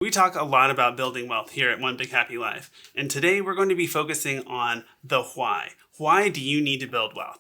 We talk a lot about building wealth here at One Big Happy Life, and today we're going to be focusing on the why. Why do you need to build wealth?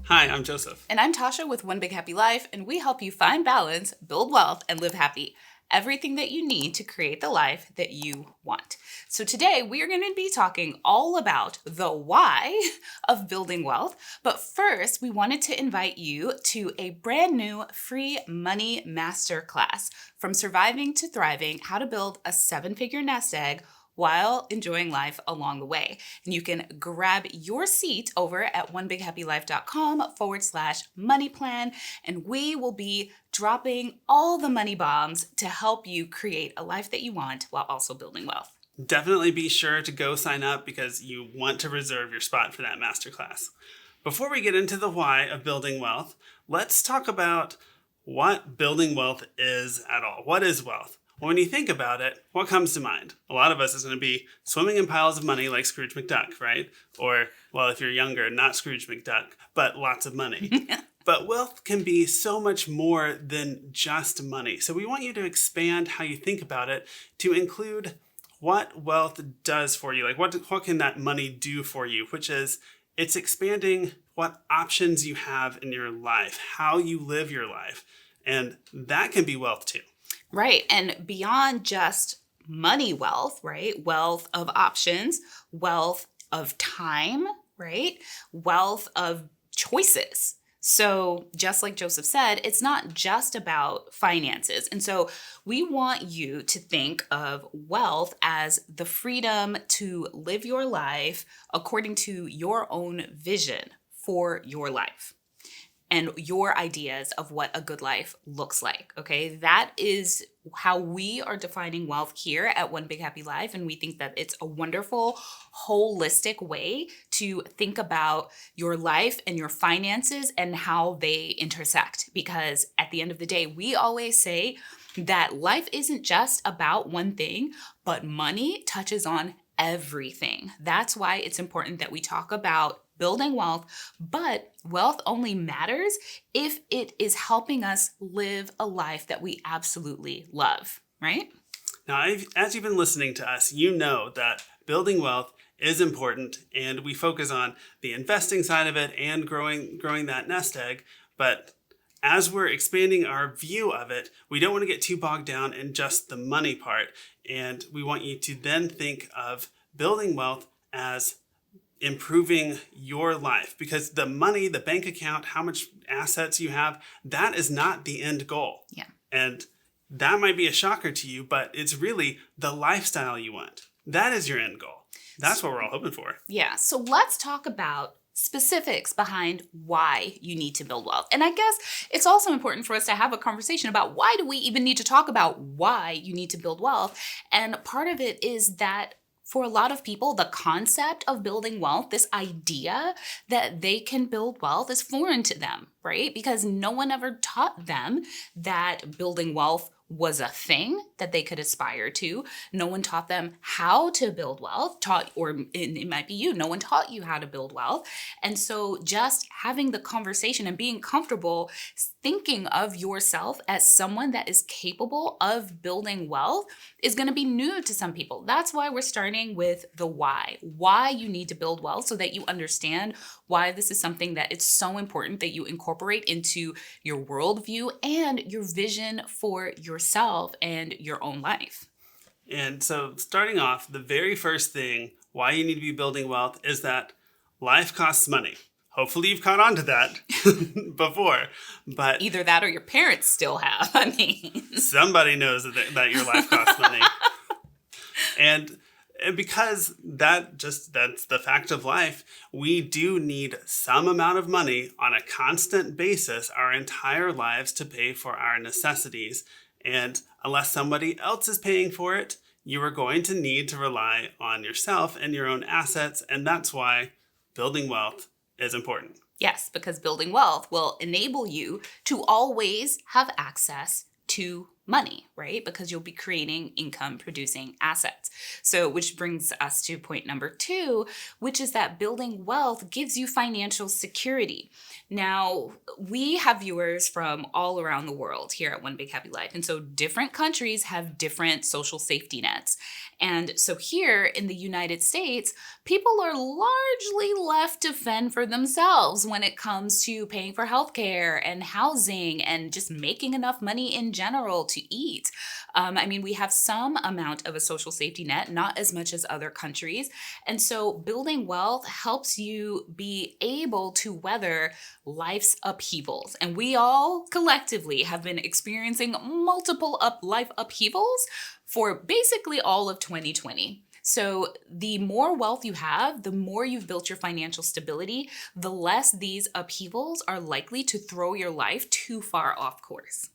Hi, I'm Joseph. And I'm Tasha with One Big Happy Life, and we help you find balance, build wealth, and live happy. Everything that you need to create the life that you want. So today we are going to be talking all about the why of building wealth. But first, we wanted to invite you to a brand new free money masterclass, From Surviving to Thriving: How to Build a 7-Figure Nest Egg while enjoying life along the way. And you can grab your seat over at onebighappylife.com/money plan. And we will be dropping all the money bombs to help you create a life that you want while also building wealth. Definitely be sure to go sign up because you want to reserve your spot for that masterclass. Before we get into the why of building wealth, let's talk about what building wealth is at all. What is wealth? Well, when you think about it, what comes to mind? A lot of us is going to be swimming in piles of money like Scrooge McDuck, right? Or, well, if you're younger, not Scrooge McDuck, but lots of money. But wealth can be so much more than just money. So we want you to expand how you think about it to include what wealth does for you. Like what can that money do for you? Which is, it's expanding what options you have in your life, how you live your life. And that can be wealth too. Right. And beyond just money wealth, right? Wealth of options, wealth of time, right? Wealth of choices. So just like Joseph said, it's not just about finances. And so we want you to think of wealth as the freedom to live your life according to your own vision for your life and your ideas of what a good life looks like, okay? That is how we are defining wealth here at One Big Happy Life, and we think that it's a wonderful, holistic way to think about your life and your finances and how they intersect. Because at the end of the day, we always say that life isn't just about one thing, but money touches on everything. That's why it's important that we talk about building wealth, but wealth only matters if it is helping us live a life that we absolutely love, right? Now, as you've been listening to us, you know that building wealth is important, and we focus on the investing side of it and growing that nest egg. But as we're expanding our view of it, we don't want to get too bogged down in just the money part. And we want you to then think of building wealth as improving your life, because the money, the bank account, how much assets you have, that is not the end goal. Yeah. And that might be a shocker to you, but it's really the lifestyle you want. That is your end goal. That's what we're all hoping for. Yeah. So let's talk about specifics behind why you need to build wealth. And I guess it's also important for us to have a conversation about why do we even need to talk about why you need to build wealth. And part of it is that for a lot of people, the concept of building wealth, this idea that they can build wealth, is foreign to them, right? Because no one ever taught them that building wealth was a thing that they could aspire to. No one taught them how to build wealth, or it might be you, no one taught you how to build wealth. And so just having the conversation and being comfortable thinking of yourself as someone that is capable of building wealth is going to be new to some people. That's why we're starting with the why you need to build wealth, so that you understand why this is something that it's so important that you incorporate into your worldview and your vision for yourself and your own life. And so starting off, the very first thing why you need to be building wealth is that life costs money. Hopefully you've caught on to that before, but either that or your parents still have. I mean, somebody knows that your life costs money. And because that's the fact of life, we do need some amount of money on a constant basis our entire lives to pay for our necessities. And unless somebody else is paying for it, you are going to need to rely on yourself and your own assets. And that's why building wealth is important. Yes, because building wealth will enable you to always have access to money, right? Because you'll be creating income producing assets. So, which brings us to point number 2, which is that building wealth gives you financial security. Now, we have viewers from all around the world here at One Big Happy Life. And so different countries have different social safety nets. And so here in the United States, people are largely left to fend for themselves when it comes to paying for healthcare and housing and just making enough money in general to eat. We have some amount of a social safety net, not as much as other countries. And so building wealth helps you be able to weather life's upheavals. And we all collectively have been experiencing multiple life upheavals for basically all of 2020. So the more wealth you have, the more you've built your financial stability, the less these upheavals are likely to throw your life too far off course.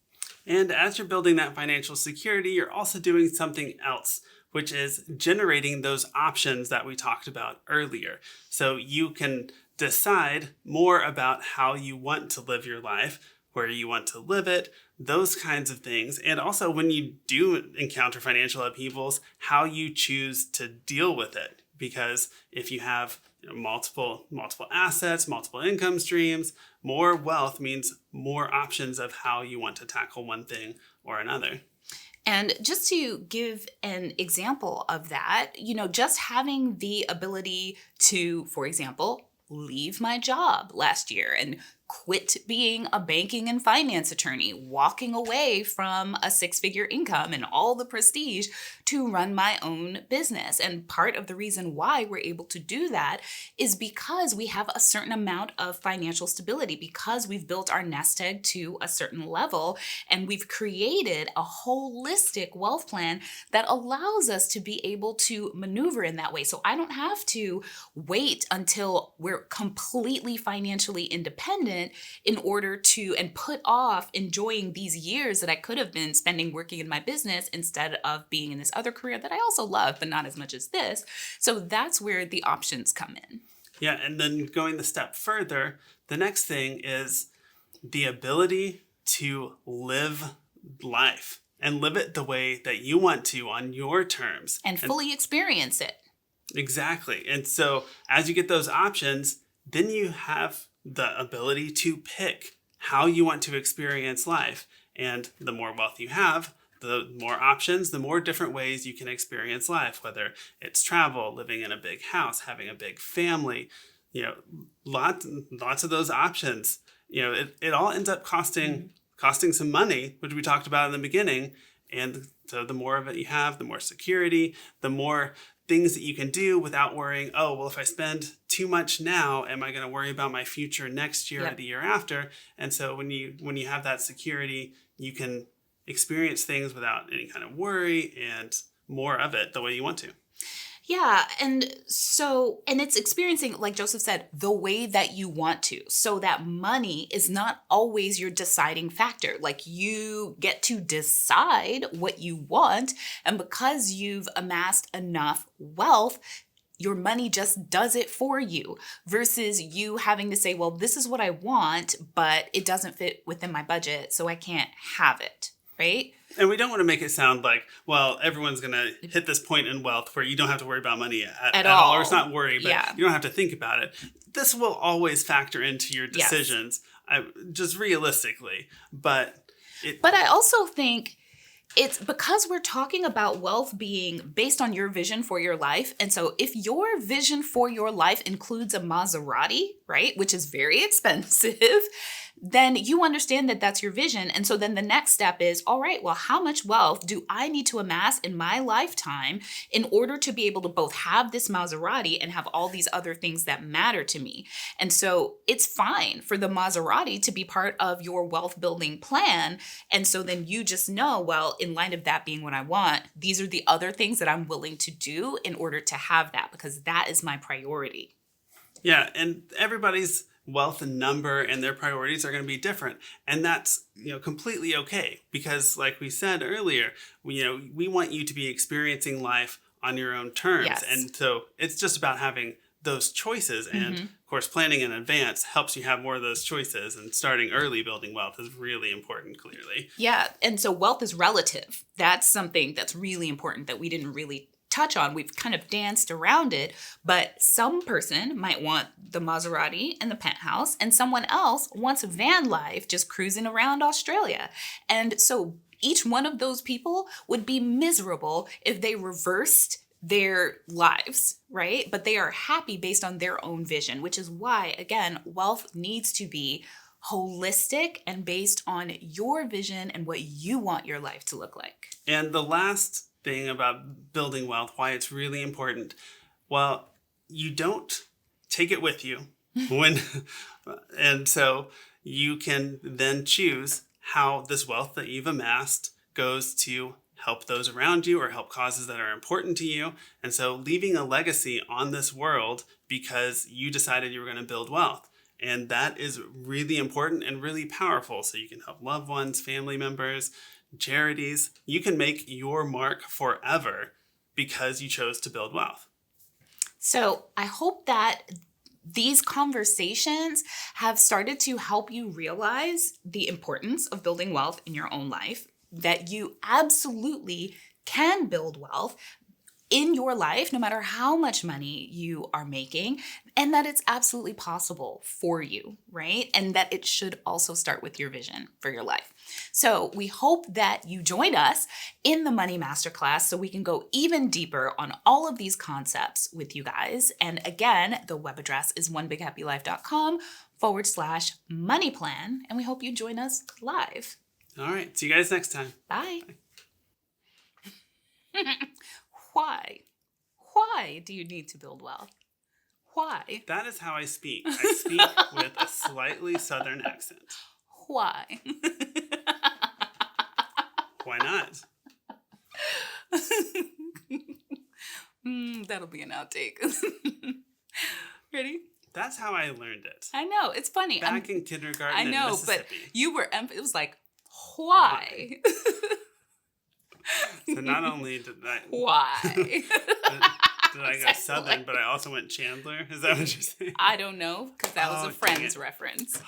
And as you're building that financial security, you're also doing something else, which is generating those options that we talked about earlier. So you can decide more about how you want to live your life, where you want to live it, those kinds of things. And also when you do encounter financial upheavals, how you choose to deal with it. Because if you have multiple assets, multiple income streams, more wealth means more options of how you want to tackle one thing or another. And just to give an example of that, just having the ability to, for example, leave my job last year and quit being a banking and finance attorney, walking away from a 6-figure income and all the prestige to run my own business. And part of the reason why we're able to do that is because we have a certain amount of financial stability, because we've built our nest egg to a certain level and we've created a holistic wealth plan that allows us to be able to maneuver in that way. So I don't have to wait until we're completely financially independent in order to and put off enjoying these years that I could have been spending working in my business instead of being in this other career that I also love, but not as much as this. So that's where the options come in. Yeah, and then going the step further, the next thing is the ability to live life and live it the way that you want to on your terms. And fully experience it. Exactly. And so as you get those options, then you have the ability to pick how you want to experience life. And the more wealth you have, the more options, the more different ways you can experience life, whether it's travel, living in a big house, having a big family, lots of those options. It all ends up costing some money, which we talked about in the beginning. And so the more of it you have, the more security, the more things that you can do without worrying, if I spend too much now, am I going to worry about my future next year or the year after? And so when you have that security, you can experience things without any kind of worry and more of it the way you want to. Yeah. And it's experiencing, like Joseph said, the way that you want to. So that money is not always your deciding factor. Like you get to decide what you want. And because you've amassed enough wealth, your money just does it for you versus you having to say, well, this is what I want, but it doesn't fit within my budget, so I can't have it. Right? And we don't want to make it sound like, everyone's going to hit this point in wealth where you don't have to worry about money at all. Or it's not worry, but you don't have to think about it. This will always factor into your decisions, just realistically. But I also think it's because we're talking about wealth being based on your vision for your life. And so if your vision for your life includes a Maserati, right, which is very expensive, then you understand that that's your vision. And so then the next step is, all right, well, how much wealth do I need to amass in my lifetime in order to be able to both have this Maserati and have all these other things that matter to me? And so it's fine for the Maserati to be part of your wealth building plan. And so then you just know, well, in light of that being what I want, these are the other things that I'm willing to do in order to have that, because that is my priority. Yeah, and everybody's wealth and number and their priorities are going to be different. And that's, completely okay. Because like we said earlier, we want you to be experiencing life on your own terms. Yes. And so it's just about having those choices. And of course, planning in advance helps you have more of those choices. And starting early building wealth is really important, clearly. Yeah. And so wealth is relative. That's something that's really important that we didn't really touch on. We've kind of danced around it, but some person might want the Maserati and the penthouse, and someone else wants van life, just cruising around Australia. And so each one of those people would be miserable if they reversed their lives, right? But they are happy based on their own vision, which is why, again, wealth needs to be holistic and based on your vision and what you want your life to look like. And the last thing about building wealth, why it's really important, well, you don't take it with you when, and so you can then choose how this wealth that you've amassed goes to help those around you or help causes that are important to you. And so leaving a legacy on this world because you decided you were going to build wealth. And that is really important and really powerful. So you can help loved ones, family members, charities. You can make your mark forever because you chose to build wealth. So I hope that these conversations have started to help you realize the importance of building wealth in your own life, that you absolutely can build wealth in your life, no matter how much money you are making, and that it's absolutely possible for you, right? And that it should also start with your vision for your life. So we hope that you join us in the Money Masterclass so we can go even deeper on all of these concepts with you guys. And again, the web address is onebighappylife.com/money plan. And we hope you join us live. All right. See you guys next time. Bye. Why do you need to build wealth? Why? That is how I speak. I speak with a slightly southern accent. Why? Why not? That'll be an outtake. Ready? That's how I learned it. I know. It's funny. Back in kindergarten I know, in Mississippi. but you were, it was like, why? So not only did I... Why? did I go southern, but I also went Chandler? Is that what you're saying? I don't know, because that was a Friends reference.